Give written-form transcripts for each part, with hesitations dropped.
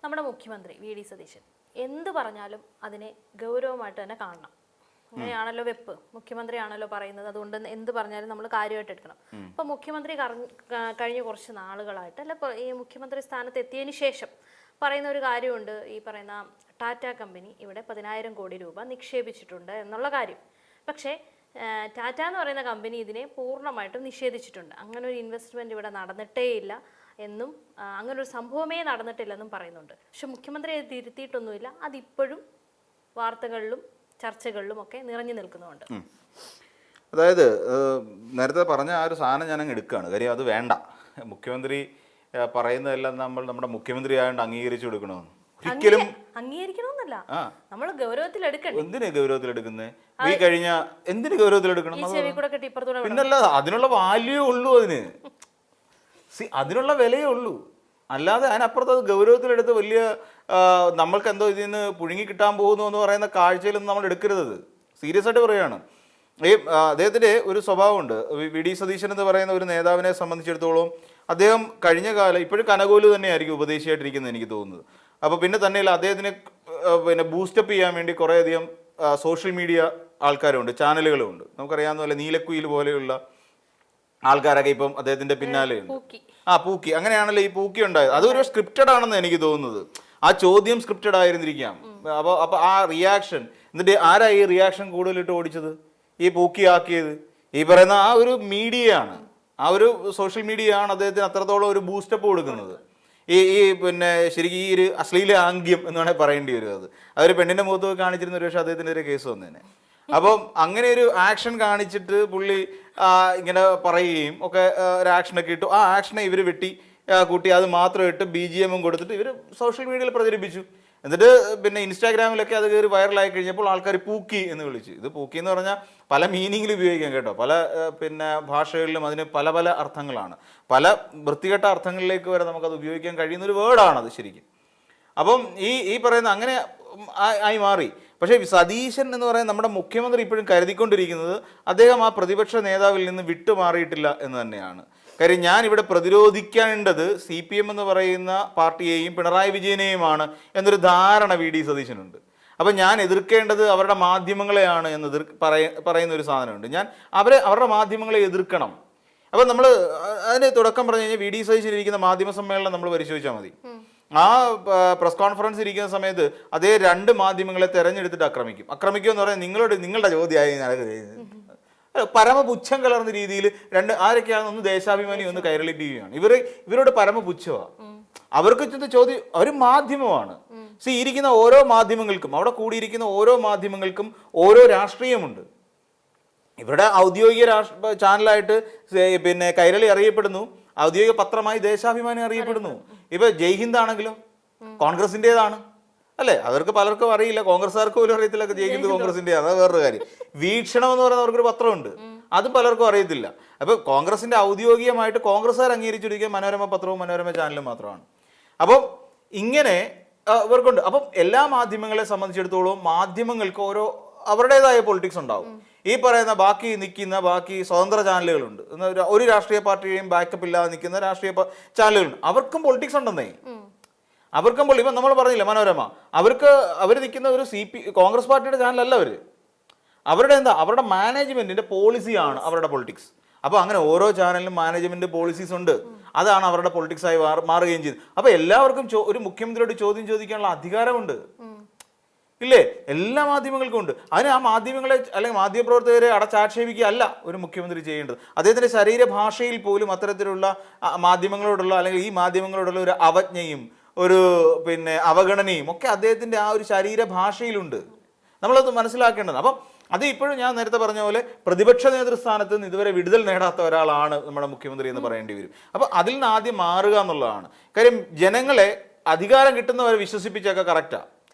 നമ്മുടെ മുഖ്യമന്ത്രി വി.ഡി. സതീശൻ എന്ത് പറഞ്ഞാലും അതിനെ ഗൗരവമായിട്ട് തന്നെ കാണണം. അങ്ങനെയാണല്ലോ വെപ്പ്. മുഖ്യമന്ത്രിയാണല്ലോ പറയുന്നത്, അതുകൊണ്ട് എന്ത് പറഞ്ഞാലും നമ്മൾ കാര്യമായിട്ട് എടുക്കണം. അപ്പൊ മുഖ്യമന്ത്രി കഴിഞ്ഞ കുറച്ച് നാളുകളായിട്ട് അല്ല, ഈ മുഖ്യമന്ത്രി സ്ഥാനത്ത് എത്തിയതിന് ശേഷം പറയുന്ന ഒരു കാര്യമുണ്ട്. ഈ പറയുന്ന ടാറ്റ കമ്പനി ഇവിടെ 10,000 കോടി രൂപ നിക്ഷേപിച്ചിട്ടുണ്ട് എന്നുള്ള കാര്യം. പക്ഷേ ടാറ്റ എന്ന് പറയുന്ന കമ്പനി ഇതിനെ പൂർണ്ണമായിട്ടും നിഷേധിച്ചിട്ടുണ്ട്. അങ്ങനെ ഒരു ഇൻവെസ്റ്റ്മെന്റ് ഇവിടെ നടന്നിട്ടേ ഇല്ല എന്നും അങ്ങനൊരു സംഭവമേ നടന്നിട്ടില്ലെന്നും പറയുന്നുണ്ട്. പക്ഷെ മുഖ്യമന്ത്രി അത് തിരുത്തിയിട്ടൊന്നുമില്ല. അതിപ്പോഴും വാർത്തകളിലും ചർച്ചകളിലും ഒക്കെ നിറഞ്ഞു നിൽക്കുന്നുണ്ട്. അതായത് നേരത്തെ പറഞ്ഞ ആ ഒരു സാധനം ഞാനങ്ങ് എടുക്കുകയാണ്. കാര്യം അത് വേണ്ട. മുഖ്യമന്ത്രി പറയുന്നതെല്ലാം നമ്മുടെ മുഖ്യമന്ത്രി ആയതുകൊണ്ട് അംഗീകരിച്ചു കൊടുക്കണമെന്ന് ഒരിക്കലും അംഗീകരിക്കണമെന്നല്ല, നമ്മൾ ഗൗരവത്തിൽ എടുക്കണം. എന്തിനാ ഗൗരവത്തിൽ എടുക്കുന്നത്? ഈ കഴിഞ്ഞ എന്തിനു ഗൗരവത്തിൽ എടുക്കണം? പിന്നല്ല, അതിനുള്ള വാല്യൂ ഉള്ളൂ, അതിനുള്ള വിലയേ ഉള്ളൂ. അല്ലാതെ അതിനപ്പുറത്ത് അത് ഗൗരവത്തിലെടുത്ത് വലിയ നമ്മൾക്ക് എന്തോ ഇതിൽ നിന്ന് പുഴുങ്ങി കിട്ടാൻ പോകുന്നു എന്ന് പറയുന്ന കാഴ്ചയിലൊന്നും നമ്മൾ എടുക്കരുത്. സീരിയസ് ആയിട്ട് പറയുകയാണ്. ഈ അദ്ദേഹത്തിൻ്റെ ഒരു സ്വഭാവമുണ്ട്. വി.ഡി. സതീശൻ എന്ന് പറയുന്ന ഒരു നേതാവിനെ സംബന്ധിച്ചിടത്തോളം അദ്ദേഹം കഴിഞ്ഞ കാലം ഇപ്പോഴും കനകോല് തന്നെയായിരിക്കും ഉപദേശിയായിട്ടിരിക്കുന്നത് എനിക്ക് തോന്നുന്നത്. അപ്പോൾ പിന്നെ തന്നെയല്ല, അദ്ദേഹത്തിനെ ബൂസ്റ്റപ്പ് ചെയ്യാൻ വേണ്ടി കുറേയധികം സോഷ്യൽ മീഡിയ ആൾക്കാരുണ്ട്, ചാനലുകളുമുണ്ട്. നമുക്കറിയാവുന്ന പോലെ നീലക്കുയിൽ പോലെയുള്ള ആൾക്കാരൊക്കെ ഇപ്പം അദ്ദേഹത്തിന്റെ പിന്നാലെ ഉണ്ട്. പൂക്കി അങ്ങനെയാണല്ലോ ഈ പൂക്കി ഉണ്ടായത്. അതൊരു സ്ക്രിപ്റ്റഡ് ആണെന്ന് എനിക്ക് തോന്നുന്നത്. ആ ചോദ്യം സ്ക്രിപ്റ്റഡ് ആയിരുന്നിരിക്കാം. അപ്പൊ ആ റിയാക്ഷൻ, എന്നിട്ട് ആരാ ഈ റിയാക്ഷൻ കൂടുതലിട്ട് ഓടിച്ചത്? ഈ പൂക്കി ആക്കിയത് ഈ പറയുന്ന ആ ഒരു മീഡിയ ആണ്, ആ ഒരു സോഷ്യൽ മീഡിയ ആണ് അദ്ദേഹത്തിന് അത്രത്തോളം ഒരു ബൂസ്റ്റപ്പ് കൊടുക്കുന്നത്. ഈ പിന്നെ ശരിക്കും ഈ ഒരു അശ്ലീല ആംഗ്യം എന്ന് വേണമെങ്കിൽ പറയേണ്ടി വരും. അതൊരു പെണ്ണിന്റെ മുഖത്ത് കാണിച്ചിരുന്ന ഒരു പക്ഷേ അദ്ദേഹത്തിന്റെ ഒരു കേസ് വന്നേനെ. അപ്പം അങ്ങനെ ഒരു ആക്ഷൻ കാണിച്ചിട്ട് പുള്ളി ഇങ്ങനെ പറയുകയും ഒക്കെ ഒരു ആക്ഷനൊക്കെ ഇട്ടു. ആ ആക്ഷനെ ഇവർ വെട്ടി കൂട്ടി അത് മാത്രം ഇട്ട് BGM കൊടുത്തിട്ട് ഇവർ സോഷ്യൽ മീഡിയയിൽ പ്രചരിപ്പിച്ചു. എന്നിട്ട് പിന്നെ ഇൻസ്റ്റാഗ്രാമിലൊക്കെ അത് കയറി വൈറലായി കഴിഞ്ഞപ്പോൾ ആൾക്കാർ പൂക്കി എന്ന് വിളിച്ചു. ഇത് പൂക്കി എന്ന് പറഞ്ഞാൽ പല മീനിങ്ങിൽ ഉപയോഗിക്കാം കേട്ടോ. പല പിന്നെ ഭാഷകളിലും അതിന് പല പല അർത്ഥങ്ങളാണ്. പല വൃത്തികെട്ട അർത്ഥങ്ങളിലേക്ക് വരെ നമുക്കത് ഉപയോഗിക്കാൻ കഴിയുന്ന ഒരു വേർഡാണത് ശരിക്കും. അപ്പം ഈ പറയുന്ന അങ്ങനെ ആയി മാറി. പക്ഷേ സതീശൻ എന്ന് പറയുന്ന നമ്മുടെ മുഖ്യമന്ത്രി ഇപ്പോഴും കരുതിക്കൊണ്ടിരിക്കുന്നത് അദ്ദേഹം ആ പ്രതിപക്ഷ നേതാവിൽ നിന്ന് വിട്ടുമാറിയിട്ടില്ല എന്ന് തന്നെയാണ്. കാര്യം ഞാനിവിടെ പ്രതിരോധിക്കേണ്ടത് CPM എന്ന് പറയുന്ന പാർട്ടിയെയും പിണറായി വിജയനെയുമാണ് എന്നൊരു ധാരണ വി.ഡി. സതീശനുണ്ട്. അപ്പം ഞാൻ എതിർക്കേണ്ടത് അവരുടെ മാധ്യമങ്ങളെയാണ് എന്ന് പറയുന്ന ഒരു സാധനമുണ്ട്. ഞാൻ അവരുടെ മാധ്യമങ്ങളെ എതിർക്കണം. അപ്പം നമ്മൾ അതിന് തുടക്കം പറഞ്ഞു കഴിഞ്ഞാൽ വി.ഡി. സതീശൻ ഇരിക്കുന്ന മാധ്യമ സമ്മേളനം നമ്മൾ പരിശോധിച്ചാൽ മതി. ആ പ്രസ് കോൺഫറൻസ് ഇരിക്കുന്ന സമയത്ത് അതേ 2 മാധ്യമങ്ങളെ തെരഞ്ഞെടുത്തിട്ട് ആക്രമിക്കും എന്ന് പറഞ്ഞാൽ നിങ്ങളുടെ ചോദ്യമായി പരമപുച്ഛം കലർന്ന രീതിയിൽ ആരൊക്കെയാണ്? ഒന്ന് ദേശാഭിമാനി, ഒന്ന് കൈരളി TV-യാണ്. ഇവരോട് പരമപുച്ഛമാണ്. അവർക്ക് ചോദ്യം, അവർ മാധ്യമമാണ്. ഇരിക്കുന്ന ഓരോ മാധ്യമങ്ങൾക്കും, അവിടെ കൂടിയിരിക്കുന്ന ഓരോ മാധ്യമങ്ങൾക്കും ഓരോ രാഷ്ട്രീയമുണ്ട്. ഇവരുടെ ഔദ്യോഗിക ചാനലായിട്ട് പിന്നെ കൈരളി അറിയപ്പെടുന്നു, ഔദ്യോഗിക പത്രമായി ദേശാഭിമാനി അറിയപ്പെടുന്നു. ഇപ്പൊ ജയ്ഹിന്ദ് ആണെങ്കിലും കോൺഗ്രസിൻ്റെതാണ് അല്ലേ? അവർക്ക് പലർക്കും അറിയില്ല, കോൺഗ്രസ്സുകാർക്ക് പോലും അറിയത്തില്ല ജയ്ഹിന്ദ് കോൺഗ്രസിൻ്റെ. അത് വേറൊരു കാര്യം. വീക്ഷണം എന്ന് പറയുന്ന അവർക്കൊരു പത്രമുണ്ട്, അതും പലർക്കും അറിയത്തില്ല. അപ്പൊ കോൺഗ്രസിന്റെ ഔദ്യോഗികമായിട്ട് കോൺഗ്രസ്സുകാർ അംഗീകരിച്ചിരിക്കുക മനോരമ പത്രവും മനോരമ ചാനലും മാത്രമാണ്. അപ്പം ഇങ്ങനെ ഇവർക്കുണ്ട്. അപ്പം എല്ലാ മാധ്യമങ്ങളെ സംബന്ധിച്ചിടത്തോളം മാധ്യമങ്ങൾക്ക് അവരുടേതായ പൊളിറ്റിക്സ് ഉണ്ടാവും. ഈ പറയുന്ന ബാക്കി സ്വതന്ത്ര ചാനലുകളുണ്ട്, ഒരു രാഷ്ട്രീയ പാർട്ടിയെയും ബാക്കപ്പ് ഇല്ലാതെ നിൽക്കുന്ന രാഷ്ട്രീയ ചാനലുകളുണ്ട്. അവർക്കും പൊളിറ്റിക്സ് ഉണ്ടെന്നേ. അവർക്കും ഇപ്പം നമ്മൾ പറഞ്ഞില്ല മനോരമ, അവർ നിൽക്കുന്ന ഒരു കോൺഗ്രസ് പാർട്ടിയുടെ ചാനലല്ല. അവരുടെ മാനേജ്മെന്റിന്റെ പോളിസിയാണ് അവരുടെ പൊളിറ്റിക്സ്. അപ്പോൾ അങ്ങനെ ഓരോ ചാനലിലും മാനേജ്മെന്റ് പോളിസീസ് ഉണ്ട്. അതാണ് അവരുടെ പൊളിറ്റിക്സ് ആയി മാറുകയും ചെയ്തു. അപ്പോൾ എല്ലാവർക്കും ഒരു മുഖ്യമന്ത്രിയോട് ചോദ്യം ചോദിക്കാനുള്ള അധികാരമുണ്ട്, ഇല്ലേ? എല്ലാ മാധ്യമങ്ങൾക്കും ഉണ്ട്. അതിന് ആ മാധ്യമങ്ങളെ അല്ലെങ്കിൽ മാധ്യമപ്രവർത്തകരെ അടച്ചാക്ഷേപിക്കുക അല്ല ഒരു മുഖ്യമന്ത്രി ചെയ്യേണ്ടത്. അദ്ദേഹത്തിന്റെ ശരീരഭാഷയിൽ പോലും അത്തരത്തിലുള്ള മാധ്യമങ്ങളോടുള്ള അല്ലെങ്കിൽ ഈ മാധ്യമങ്ങളോടുള്ള ഒരു അവജ്ഞയും ഒരു പിന്നെ അവഗണനയും ഒക്കെ അദ്ദേഹത്തിന്റെ ആ ഒരു ശരീരഭാഷയിലുണ്ട്. നമ്മളത് മനസ്സിലാക്കേണ്ടത്. അപ്പം അത് ഇപ്പോഴും ഞാൻ നേരത്തെ പറഞ്ഞ പോലെ പ്രതിപക്ഷ നേതൃസ്ഥാനത്ത് നിന്ന് ഇതുവരെ വിടുതൽ നേടാത്ത ഒരാളാണ് നമ്മുടെ മുഖ്യമന്ത്രി എന്ന് പറയേണ്ടി വരും. അപ്പൊ അതിൽ നിന്ന് ആദ്യം മാറുക എന്നുള്ളതാണ് കാര്യം. ജനങ്ങളെ അധികാരം കിട്ടുന്നവരെ വിശ്വസിപ്പിച്ചൊക്കെ കറക്റ്റാ,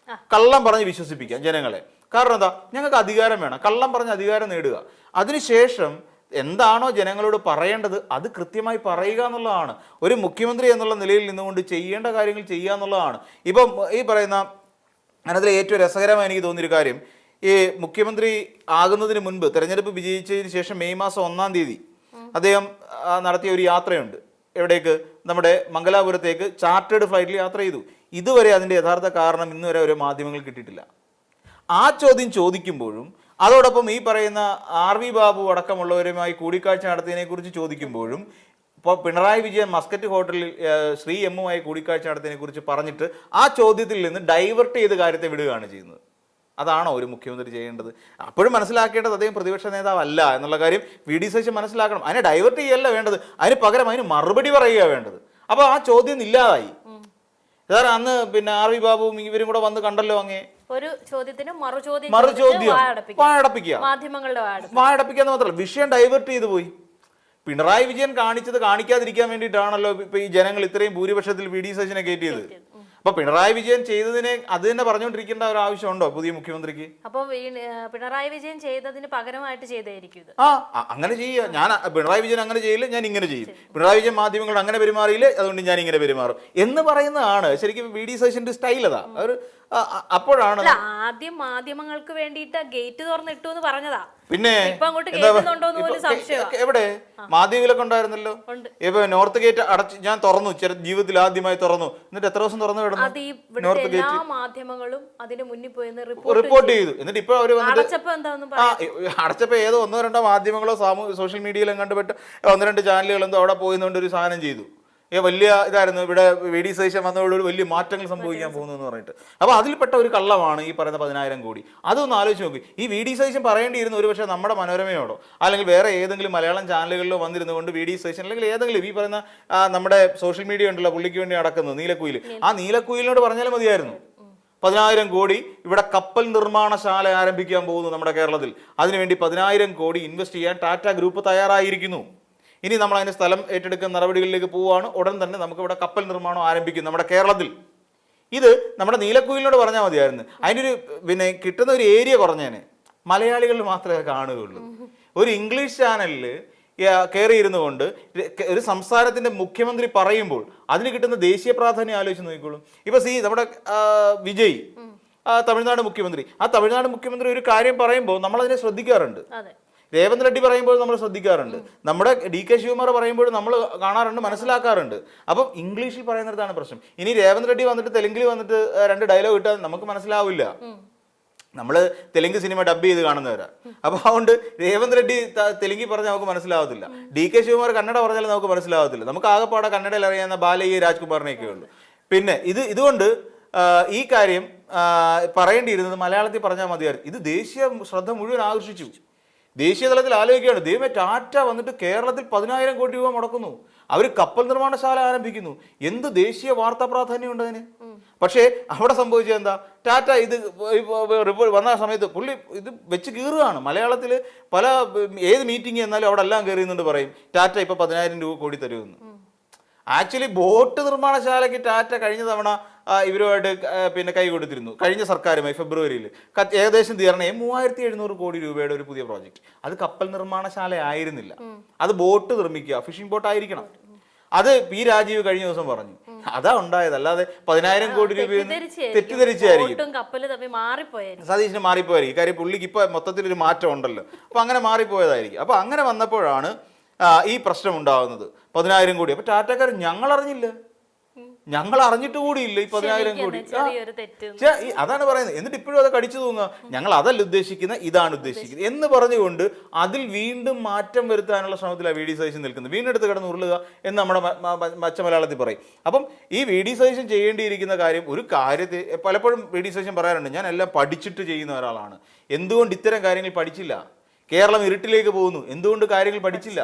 കള്ളം പറഞ്ഞ് വിശ്വസിപ്പിക്കാം ജനങ്ങളെ. കാരണം എന്താ? ഞങ്ങൾക്ക് അധികാരം വേണം, കള്ളം പറഞ്ഞ് അധികാരം നേടുക. അതിനുശേഷം എന്താണോ ജനങ്ങളോട് പറയേണ്ടത് അത് കൃത്യമായി പറയുക എന്നുള്ളതാണ് ഒരു മുഖ്യമന്ത്രി എന്നുള്ള നിലയിൽ നിന്നുകൊണ്ട് ചെയ്യേണ്ട കാര്യങ്ങൾ ചെയ്യുക എന്നുള്ളതാണ്. ഇപ്പം ഈ പറയുന്ന അതിനകത്തിലെ ഏറ്റവും രസകരമായി എനിക്ക് തോന്നിയൊരു കാര്യം, ഈ മുഖ്യമന്ത്രി ആകുന്നതിന് മുൻപ് തെരഞ്ഞെടുപ്പ് വിജയിച്ചതിന് ശേഷം മെയ് മാസം 1-ാം തീയതി അദ്ദേഹം നടത്തിയ ഒരു യാത്രയുണ്ട്. എവിടേക്ക്? നമ്മുടെ മംഗലാപുരത്തേക്ക് ചാർട്ടേഡ് ഫ്ലൈറ്റിൽ യാത്ര ചെയ്തു. ഇതുവരെ അതിൻ്റെ യഥാർത്ഥ കാരണം ഇന്ന് വരെ ഒരു മാധ്യമങ്ങൾ കിട്ടിയിട്ടില്ല. ആ ചോദ്യം ചോദിക്കുമ്പോഴും അതോടൊപ്പം ഈ പറയുന്ന ആർ വി ബാബു അടക്കമുള്ളവരുമായി കൂടിക്കാഴ്ച നടത്തിയതിനെക്കുറിച്ച് ചോദിക്കുമ്പോഴും ഇപ്പോൾ പിണറായി വിജയൻ മസ്കറ്റ് ഹോട്ടലിൽ ശ്രീ എമ്മുമായി കൂടിക്കാഴ്ച നടത്തിയതിനെക്കുറിച്ച് പറഞ്ഞിട്ട് ആ ചോദ്യത്തിൽ നിന്ന് ഡൈവേർട്ട് ചെയ്ത് കാര്യത്തെ വിടുകയാണ് ചെയ്യുന്നത്. അതാണോ ഒരു മുഖ്യമന്ത്രി ചെയ്യേണ്ടത്? അപ്പോഴും മനസ്സിലാക്കേണ്ടത് അദ്ദേഹം പ്രതിപക്ഷ നേതാവല്ല എന്നുള്ള കാര്യം വി ഡി സതീശൻ മനസ്സിലാക്കണം. അതിനെ ഡൈവേർട്ട് ചെയ്യല്ല വേണ്ടത്, അതിന് പകരം അതിന് മറുപടി പറയുക വേണ്ടത്. അപ്പോൾ ആ ചോദ്യം ഇല്ലാതായി. സാർ അന്ന് പിന്നെ ആർ വി ബാബുവും ഇവരും കൂടെ വന്ന് കണ്ടല്ലോ അങ്ങേ ഒരു ചോദ്യത്തിന് മറുചോദ്യം വായടപ്പിക്കുക, മാധ്യമങ്ങളുടെ വായടപ്പിക്കുക മാത്രമല്ല വിഷയം ഡൈവേർട്ട് ചെയ്തു പോയി. പിണറായി വിജയൻ കാണിച്ചത് കാണിക്കാതിരിക്കാൻ വേണ്ടിയിട്ടാണല്ലോ ഇപ്പൊ ഈ ജനങ്ങൾ ഇത്രയും ഭൂരിപക്ഷത്തിൽ വി ഡി സതീശനെ കയറ്റിയത്. അപ്പൊ പിണറായി വിജയൻ ചെയ്തതിനെ അത് തന്നെ പറഞ്ഞുകൊണ്ടിരിക്കേണ്ട ഒരു ആവശ്യമുണ്ടോ പുതിയ മുഖ്യമന്ത്രിക്ക്? അപ്പൊ പിണറായി വിജയൻ ചെയ്തതിന് പകരമായിട്ട് ചെയ്തായിരിക്കും. അങ്ങനെ ചെയ്യുക. ഞാൻ പിണറായി വിജയൻ അങ്ങനെ ചെയ്യില്ല, ഞാൻ ഇങ്ങനെ ചെയ്യും. പിണറായി വിജയൻ മാധ്യമങ്ങളോട് അങ്ങനെ പെരുമാറിയില്ല, അതുകൊണ്ട് ഞാൻ ഇങ്ങനെ പെരുമാറും എന്ന് പറയുന്നതാണ് ശരിക്കും വി ഡി സതീശന്റെ സ്റ്റൈൽ. അതാ ഒരു അപ്പോഴാണ് ആദ്യം മാധ്യമങ്ങൾക്ക് വേണ്ടിയിട്ട് ഗേറ്റ് തുറന്നിട്ടു എന്ന് പറഞ്ഞതാ. പിന്നെ എവിടെ മാധ്യമങ്ങളൊക്കെ ഉണ്ടായിരുന്നല്ലോ. ഇപ്പൊ നോർത്ത് ഗേറ്റ് അടച്ച് ഞാൻ തുറന്നു, ജീവിതത്തിൽ ആദ്യമായി തുറന്നു. എന്നിട്ട് എത്ര ദിവസം തുറന്നു കിടന്നു? നോർത്ത് ഗേറ്റ് മാധ്യമങ്ങളും അതിന് മുന്നിൽ പോയി റിപ്പോർട്ട് ചെയ്തു. എന്നിട്ട് ഇപ്പൊ അവര് അടച്ചപ്പോ ഏതോ 1-2 മാധ്യമങ്ങളോ സോഷ്യൽ മീഡിയയിലും കണ്ടുപെട്ട് 1-2 ചാനലുകൾ എന്തോ അവിടെ പോയിന്നുകൊണ്ട് ഒരു സാധനം ചെയ്തു. വലിയ ഇതായിരുന്നു, ഇവിടെ വി ഡി സതീശൻ വന്നതോടുകൂടി വലിയ മാറ്റങ്ങൾ സംഭവിക്കാൻ പോകുന്നു എന്ന് പറഞ്ഞിട്ട്. അപ്പോൾ അതിൽപ്പെട്ട ഒരു കള്ളമാണ് ഈ പറയുന്ന 10,000 കോടി. അതൊന്ന് ആലോചിച്ച് നോക്കി. ഈ വി ഡി സതീശൻ പറയേണ്ടിയിരുന്ന ഒരു പക്ഷേ നമ്മുടെ മനോരമയോടോ അല്ലെങ്കിൽ വേറെ ഏതെങ്കിലും മലയാളം ചാനലുകളിലോ വന്നിരുന്നുകൊണ്ട് വി ഡി സതീശൻ അല്ലെങ്കിൽ ഏതെങ്കിലും ഈ പറയുന്ന നമ്മുടെ സോഷ്യൽ മീഡിയ ഉണ്ടല്ലോ പുള്ളിക്ക് വേണ്ടി നടക്കുന്നത് നീലക്കുയിൽ, ആ നീലക്കുയിലിനോട് പറഞ്ഞാലും മതിയായിരുന്നു. 10,000 കോടി ഇവിടെ കപ്പൽ നിർമ്മാണശാല ആരംഭിക്കാൻ പോകുന്നു നമ്മുടെ കേരളത്തിൽ. അതിനുവേണ്ടി 10,000 കോടി ഇൻവെസ്റ്റ് ചെയ്യാൻ ടാറ്റ ഗ്രൂപ്പ് തയ്യാറായിരിക്കുന്നു. ഇനി നമ്മൾ അതിന് സ്ഥലം ഏറ്റെടുക്കുന്ന നടപടികളിലേക്ക് പോവുകയാണ്. ഉടൻ തന്നെ നമുക്ക് ഇവിടെ കപ്പൽ നിർമ്മാണം ആരംഭിക്കും നമ്മുടെ കേരളത്തിൽ. ഇത് നമ്മുടെ നീലക്കുയിലിനോട് പറഞ്ഞാൽ മതിയായിരുന്നു. അതിനൊരു പിന്നെ കിട്ടുന്ന ഒരു ഏരിയ കുറഞ്ഞേനെ മലയാളികൾ മാത്രമേ കാണുകയുള്ളൂ. ഒരു ഇംഗ്ലീഷ് ചാനലിൽ കയറിയിരുന്നു കൊണ്ട് ഒരു സംസ്ഥാനത്തിന്റെ മുഖ്യമന്ത്രി പറയുമ്പോൾ അതിന് കിട്ടുന്ന ദേശീയ പ്രാധാന്യം ആലോചിച്ച് നോക്കിക്കോളും. ഇപ്പൊ നമ്മുടെ വിജയ് തമിഴ്നാട് മുഖ്യമന്ത്രി, ആ തമിഴ്നാട് മുഖ്യമന്ത്രി ഒരു കാര്യം പറയുമ്പോൾ നമ്മൾ അതിനെ ശ്രദ്ധിക്കാറുണ്ട്. രേവന്ത് റെഡ്ഡി പറയുമ്പോൾ നമ്മൾ ശ്രദ്ധിക്കാറുണ്ട്. നമ്മുടെ ഡി കെ ശിവകുമാർ പറയുമ്പോൾ നമ്മൾ കാണാറുണ്ട്, മനസ്സിലാക്കാറുണ്ട്. അപ്പം ഇംഗ്ലീഷിൽ പറയുന്നിടത്താണ് പ്രശ്നം. ഇനി രേവന്ത് റെഡ്ഡി വന്നിട്ട് തെലുങ്കിൽ വന്നിട്ട് 2 ഡയലോഗ് ഇട്ടാൽ നമുക്ക് മനസ്സിലാവില്ല. നമ്മൾ തെലുങ്ക് സിനിമ ഡബ് ചെയ്ത് കാണുന്നവരാ. അപ്പോൾ അതുകൊണ്ട് രേവന്ത് റെഡ്ഡി തെലുങ്കിൽ പറഞ്ഞാൽ നമുക്ക് മനസ്സിലാവത്തില്ല. ഡി കെ ശിവകുമാർ കന്നഡ പറഞ്ഞാലും നമുക്ക് മനസ്സിലാവത്തില്ല. നമുക്ക് ആകെപ്പാടെ കന്നഡയിൽ അറിയാവുന്ന ബാലയ്യ രാജ്കുമാറിനെയൊക്കെ ഉള്ളൂ. പിന്നെ ഇതുകൊണ്ട് ഈ കാര്യം പറയേണ്ടിയിരുന്നത് മലയാളത്തിൽ പറഞ്ഞാൽ മതിയായിരുന്നു. ഇത് ദേശീയ ശ്രദ്ധ മുഴുവൻ ആകർഷിച്ചു. ദേശീയ തലത്തിൽ ആലോചിക്കുകയാണ്. ദൈവമേ, ടാറ്റ വന്നിട്ട് കേരളത്തിൽ 10,000 കോടി രൂപ മുടക്കുന്നു, അവർ കപ്പൽ നിർമ്മാണശാല ആരംഭിക്കുന്നു. എന്ത് ദേശീയ വാർത്താ പ്രാധാന്യം ഉണ്ട് അതിന്? പക്ഷേ അവിടെ സംഭവിച്ചത് എന്താ? ടാറ്റ ഇത് വന്ന സമയത്ത് പുള്ളി ഇത് വെച്ച് കീറുകയാണ്. മലയാളത്തിൽ പല ഏത് മീറ്റിംഗ് എന്നാലും അവിടെ എല്ലാം കയറിയുന്നുണ്ട് പറയും ടാറ്റ ഇപ്പൊ 10,000 കോടി തരുമെന്ന്. ആക്ച്വലി ബോട്ട് നിർമ്മാണശാലയ്ക്ക് ടാറ്റ കഴിഞ്ഞ തവണ ഇവരുമായിട്ട് പിന്നെ കൈ കൊടുത്തിരുന്നു. കഴിഞ്ഞ സർക്കാരുമായി ഫെബ്രുവരിയിൽ ഏകദേശം തീർന്നേ 3,700 കോടി രൂപയുടെ ഒരു പുതിയ പ്രോജക്റ്റ്. അത് കപ്പൽ നിർമ്മാണശാല ആയിരുന്നില്ല, അത് ബോട്ട് നിർമ്മിക്കുക, ഫിഷിംഗ് ബോട്ട് ആയിരിക്കണം. അത് പി രാജീവ് കഴിഞ്ഞ ദിവസം പറഞ്ഞു. അതാ ഉണ്ടായത്. അല്ലാതെ 10,000 കോടി രൂപ തെറ്റിദ്ധരിച്ചായിരിക്കും. സതീശന് മാറിപ്പോയായിരിക്കും. കാര്യം പുള്ളിക്ക് ഇപ്പൊ മൊത്തത്തിലൊരു മാറ്റം ഉണ്ടല്ലോ. അപ്പൊ അങ്ങനെ മാറിപ്പോയതായിരിക്കും. അപ്പൊ അങ്ങനെ വന്നപ്പോഴാണ് ഈ പ്രശ്നം ഉണ്ടാകുന്നത്. 10,000 കോടി. അപ്പൊ ടാറ്റക്കാർ ഞങ്ങൾ അറിഞ്ഞില്ല, ഞങ്ങൾ അറിഞ്ഞിട്ട് കൂടിയില്ല ഈ 10,000 കോടി. അതാണ് പറയുന്നത്. എന്നിട്ട് ഇപ്പോഴും അത് കടിച്ചു തൂങ്ങുക. ഞങ്ങൾ അതല്ല ഉദ്ദേശിക്കുന്നത്, ഇതാണ് ഉദ്ദേശിക്കുന്നത് എന്ന് പറഞ്ഞുകൊണ്ട് അതിൽ വീണ്ടും മാറ്റം വരുത്താനുള്ള ശ്രമത്തിലാണ് വി ഡി സതീശൻ നിൽക്കുന്നത്. വീണ്ടും എടുത്ത് കിടന്ന് ഉരുളുക എന്ന് നമ്മുടെ മച്ച മലയാളത്തിൽ പറയും. അപ്പം ഈ വി ഡി സതീശൻ ചെയ്യേണ്ടിയിരിക്കുന്ന കാര്യം, ഒരു കാര്യത്തെ പലപ്പോഴും വി ഡി സതീശൻ പറയാറുണ്ട്, ഞാൻ എല്ലാം പഠിച്ചിട്ട് ചെയ്യുന്ന ഒരാളാണ്. എന്തുകൊണ്ട് ഇത്തരം കാര്യങ്ങൾ പഠിച്ചില്ല? കേരളം ഇരുട്ടിലേക്ക് പോകുന്നു, എന്തുകൊണ്ട് കാര്യങ്ങൾ പഠിച്ചില്ല?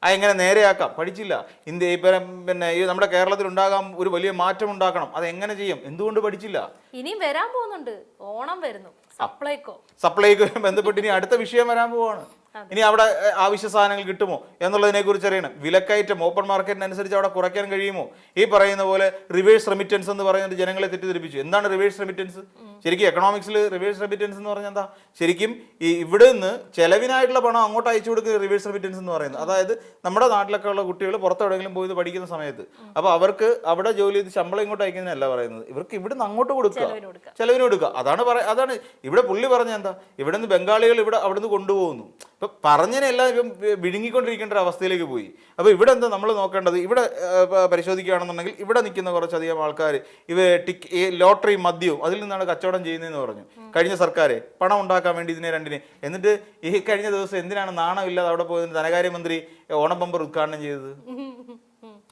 എങ്ങനെ നേരെയാക്കാം? പഠിച്ചില്ല. ഇന്ത്യ പിന്നെ ഈ നമ്മുടെ കേരളത്തിൽ ഉണ്ടാകാൻ ഒരു വലിയ മാറ്റം ഉണ്ടാക്കണം, അത് എങ്ങനെ ചെയ്യും? എന്തുകൊണ്ട് പഠിച്ചില്ല? ഇനിയും വരാൻ പോകുന്നുണ്ട്, ഓണം വരുന്നു, സപ്ലൈക്കോ ബന്ധപ്പെട്ട് ഇനി അടുത്ത വിഷയം വരാൻ പോവാണ്. ഇനി അവിടെ ആവശ്യ സാധനങ്ങൾ കിട്ടുമോ എന്നുള്ളതിനെ കുറിച്ച് അറിയണം. വിലക്കയറ്റം ഓപ്പൺ മാർക്കറ്റിനനുസരിച്ച് അവിടെ കുറയ്ക്കാൻ കഴിയുമോ? ഈ പറയുന്ന പോലെ റിവേഴ്സ് റെമിറ്റൻസ് എന്ന് പറയുന്നത് ജനങ്ങളെ തെറ്റിദ്ധരിപ്പിച്ചു. എന്താണ് റിവേഴ്സ് റെമിറ്റൻസ്? ശരിക്കും എക്കണോമിക്സിൽ റിവേഴ്സ് റെമിറ്റൻസ് എന്ന് പറഞ്ഞാൽ എന്താ? ശരിക്കും ഈ ഇവിടെ നിന്ന് ചെലവിനായിട്ടുള്ള പണം അങ്ങോട്ട് അയച്ചു കൊടുക്കുന്ന റിവേഴ്സ് റെമിറ്റൻസ് എന്ന് പറയുന്നത്. അതായത് നമ്മുടെ നാട്ടിലൊക്കെ ഉള്ള കുട്ടികൾ പുറത്തെവിടെയെങ്കിലും പോയി പഠിക്കുന്ന സമയത്ത് അപ്പോൾ അവർക്ക് അവിടെ ജോലി ചെയ്ത് ശമ്പളം ഇങ്ങോട്ട് അയക്കുന്നതല്ല പറയുന്നത്, ഇവർക്ക് ഇവിടുന്ന് അങ്ങോട്ട് കൊടുക്കുക, ചെലവിന് കൊടുക്കുക. അതാണ് ഇവിടെ പുള്ളി പറഞ്ഞ എന്താ, ഇവിടെ നിന്ന് ബംഗാളികൾ ഇവിടെ അവിടുന്ന് കൊണ്ടുപോകുന്നു. ഇപ്പം പറഞ്ഞതിനെല്ലാം ഇപ്പം വിഴുങ്ങിക്കൊണ്ടിരിക്കേണ്ട ഒരു അവസ്ഥയിലേക്ക് പോയി. അപ്പോൾ ഇവിടെ എന്താ നമ്മൾ നോക്കേണ്ടത്? ഇവിടെ പരിശോധിക്കുകയാണെന്നുണ്ടെങ്കിൽ ഇവിടെ നിൽക്കുന്ന കുറച്ചധികം ആൾക്കാർ ഈ ലോട്ടറി മദ്യവും അതിൽ നിന്നാണ് കച്ചവടം ചെയ്യുന്നതെന്ന് പറഞ്ഞു കഴിഞ്ഞ സർക്കാർ, പണം ഉണ്ടാക്കാൻ വേണ്ടി ഇതിനെ രണ്ടിനെ. എന്നിട്ട് ഈ കഴിഞ്ഞ ദിവസം എന്തിനാണ് നാണമില്ലാതെ അവിടെ പോയതിന് ധനകാര്യമന്ത്രി ഓണം ബമ്പർ ഉദ്ഘാടനം ചെയ്തത്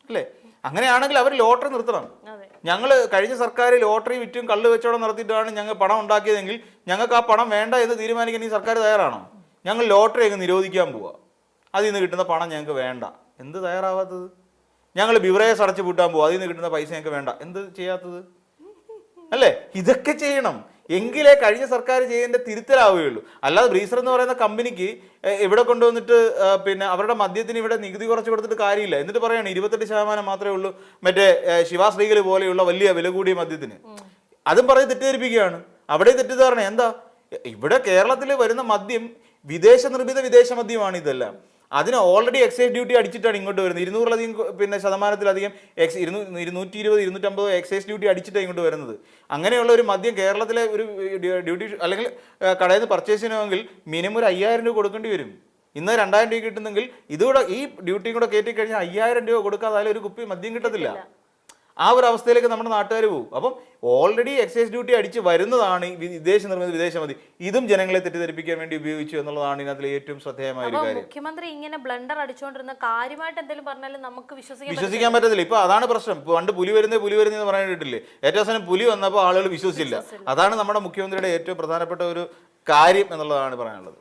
അല്ലേ? അങ്ങനെയാണെങ്കിൽ അവർ ലോട്ടറി നിർത്തണം. ഞങ്ങൾ കഴിഞ്ഞ സർക്കാർ ലോട്ടറി വിറ്റും കള്ള് വെച്ചോളം നടത്തിയിട്ടാണ് ഞങ്ങൾ പണം ഉണ്ടാക്കിയതെങ്കിൽ ഞങ്ങൾക്ക് ആ പണം വേണ്ട എന്ന് തീരുമാനിക്കാൻ ഈ സർക്കാർ തയ്യാറാണോ? ഞങ്ങൾ ലോട്ടറി അങ്ങ് നിരോധിക്കാൻ പോവുക, അതിൽ നിന്ന് കിട്ടുന്ന പണം ഞങ്ങൾക്ക് വേണ്ട. എന്ത് തയ്യാറാവാത്തത്? ഞങ്ങൾ ബിവറേജ് അടച്ചു പൂട്ടാൻ പോവുക, അതിൽ നിന്ന് കിട്ടുന്ന പൈസ ഞങ്ങൾക്ക് വേണ്ട. എന്ത് ചെയ്യാത്തത് അല്ലേ? ഇതൊക്കെ ചെയ്യണം, എങ്കിലേ കഴിഞ്ഞ സർക്കാർ ചെയ്യേണ്ട തിരുത്തലാവുകയുള്ളൂ. അല്ലാതെ ബ്രീസർ എന്ന് പറയുന്ന കമ്പനിക്ക് ഇവിടെ കൊണ്ടുവന്നിട്ട് പിന്നെ അവരുടെ മദ്യത്തിന് ഇവിടെ നികുതി കുറച്ച് കൊടുത്തിട്ട് കാര്യമില്ല. എന്നിട്ട് പറയാണ് 28% മാത്രമേ ഉള്ളൂ മറ്റേ ശിവാശ്രീകൾ പോലെയുള്ള വലിയ വില കൂടിയ മദ്യത്തിന്. അതും പറഞ്ഞ് തെറ്റിദ്ധരിപ്പിക്കുകയാണ്. അവിടെ തെറ്റിദ്ധാരണ എന്താ? ഇവിടെ കേരളത്തിൽ വരുന്ന മദ്യം വിദേശ നിർമ്മിത വിദേശ മദ്യമാണ് ഇതെല്ലാം. അതിന് ഓൾറെഡി എക്സൈസ് ഡ്യൂട്ടി അടിച്ചിട്ടാണ് ഇങ്ങോട്ട് വരുന്നത്. 200-ലധികം പിന്നെ ശതമാനത്തിലധികം 220-250 എക്സൈസ് ഡ്യൂട്ടി അടിച്ചിട്ടാണ് ഇങ്ങോട്ട് വരുന്നത്. അങ്ങനെയുള്ള ഒരു മദ്യം കേരളത്തിലെ ഒരു ഡ്യൂട്ടി അല്ലെങ്കിൽ കടയിൽ നിന്ന് പർച്ചേസ് ചെയ്യണമെങ്കിൽ മിനിമം ഒരു 5000 രൂപ കൊടുക്കേണ്ടി വരും. ഇന്ന് 2000 രൂപ കിട്ടുന്നെങ്കിൽ ഇതുകൂടെ ഈ ഡ്യൂട്ടിയും കൂടെ കയറ്റി കഴിഞ്ഞാൽ 5000 രൂപ കൊടുക്കാതെ ഒരു കുപ്പി മദ്യം കിട്ടത്തില്ല. ആ ഒരു അവസ്ഥയിലേക്ക് നമ്മുടെ നാട്ടുകാർ പോകും. അപ്പം ഓൾറെഡി എക്സൈസ് ഡ്യൂട്ടി അടിച്ച് വരുന്നതാണ് ഈ വിദേശ നിർമ്മിത വിദേശ മതി. ഇതും ജനങ്ങളെ തെറ്റിദ്ധരിപ്പിക്കാൻ വേണ്ടി ഉപയോഗിച്ചു എന്നുള്ളതാണ് ഇതിനകത്തിലെ ഏറ്റവും ശ്രദ്ധേയമായ ഒരു കാര്യം. മുഖ്യമന്ത്രി ഇങ്ങനെ ബ്ലണ്ടർ അടിച്ചുകൊണ്ടിരുന്ന കാര്യമായിട്ട് എന്തെങ്കിലും പറഞ്ഞാലും നമുക്ക് വിശ്വസിക്കാൻ പറ്റത്തില്ല. ഇപ്പൊ അതാണ് പ്രശ്നം. പണ്ട് പുലി വരുന്നതെന്ന് പറയാൻ കേട്ടില്ലേ? ഏറ്റവും അവസാനം പുലി വന്നപ്പോൾ ആളുകൾ വിശ്വസിച്ചില്ല. അതാണ് നമ്മുടെ മുഖ്യമന്ത്രിയുടെ ഏറ്റവും പ്രധാനപ്പെട്ട ഒരു കാര്യം എന്നുള്ളതാണ് പറയാനുള്ളത്.